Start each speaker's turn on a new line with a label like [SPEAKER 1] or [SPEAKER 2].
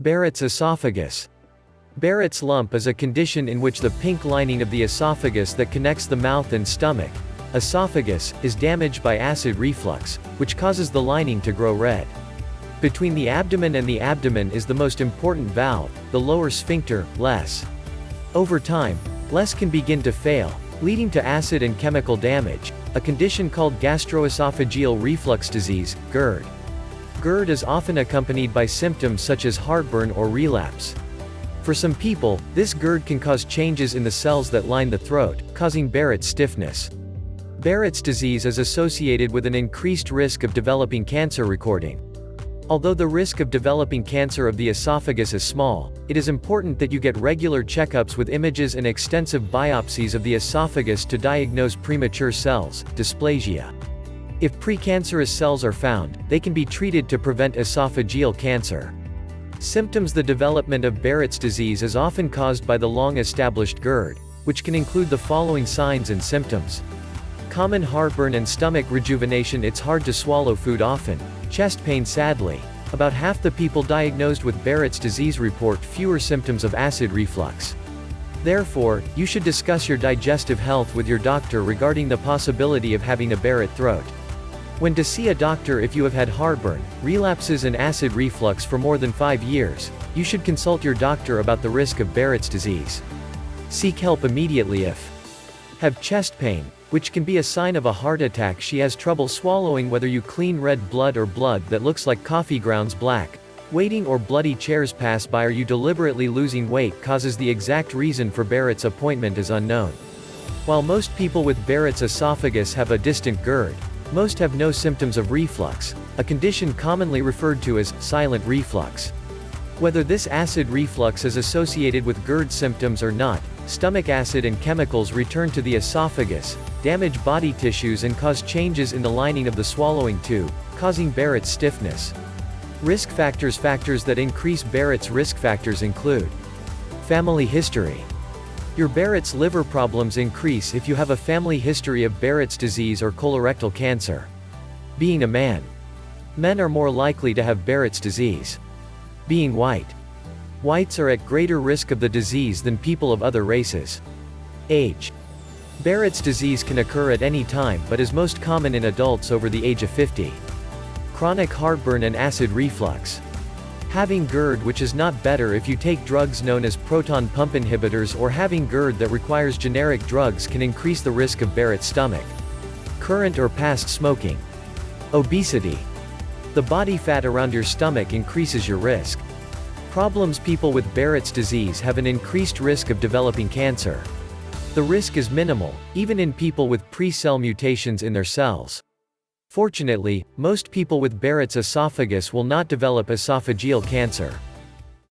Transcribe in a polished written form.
[SPEAKER 1] Barrett's esophagus. Barrett's lump is a condition in which the pink lining of the esophagus that connects the mouth and stomach, esophagus, is damaged by acid reflux, which causes the lining to grow red. Between the abdomen and the abdomen is the most important valve, the lower sphincter, LES. Over time, LES can begin to fail, leading to acid and chemical damage, a condition called gastroesophageal reflux disease, GERD. GERD is often accompanied by symptoms such as heartburn or relapse. For some people, this GERD can cause changes in the cells that line the throat, causing Barrett's stiffness. Barrett's disease is associated with an increased risk of developing cancer recording. Although the risk of developing cancer of the esophagus is small, it is important that you get regular checkups with images and extensive biopsies of the esophagus to diagnose premature cells, dysplasia. If precancerous cells are found, they can be treated to prevent esophageal cancer. Symptoms. The development of Barrett's disease is often caused by the long-established GERD, which can include the following signs and symptoms. Common heartburn and stomach rejuvenation. It's hard to swallow food often. Chest pain. Sadly, about half the people diagnosed with Barrett's disease report fewer symptoms of acid reflux. Therefore, you should discuss your digestive health with your doctor regarding the possibility of having a Barrett throat. When to see a doctor. If you have had heartburn, relapses and acid reflux for more than 5 years, you should consult your doctor about the risk of Barrett's disease. Seek help immediately if have chest pain, which can be a sign of a heart attack. She has trouble swallowing. Whether you clean red blood or blood that looks like coffee grounds black, waiting or bloody chairs pass by, or you deliberately losing weight causes the exact reason for Barrett's appointment is unknown. While most people with Barrett's esophagus have a distant GERD, most have no symptoms of reflux, a condition commonly referred to as silent reflux. Whether this acid reflux is associated with GERD symptoms or not, stomach acid and chemicals return to the esophagus, damage body tissues and cause changes in the lining of the swallowing tube, causing Barrett's stiffness. Risk factors. Factors that increase Barrett's risk factors include family history. Your Barrett's liver problems increase if you have a family history of Barrett's disease or colorectal cancer. Being a man. Men are more likely to have Barrett's disease. Being white. Whites are at greater risk of the disease than people of other races. Age. Barrett's disease can occur at any time but is most common in adults over the age of 50. Chronic heartburn and acid reflux. Having GERD which is not better if you take drugs known as proton pump inhibitors, or having GERD that requires generic drugs can increase the risk of Barrett's stomach. Current or past smoking. Obesity. The body fat around your stomach increases your risk. Problems. People with Barrett's disease have an increased risk of developing cancer. The risk is minimal, even in people with pre-cell mutations in their cells. Fortunately, most people with Barrett's esophagus will not develop esophageal cancer.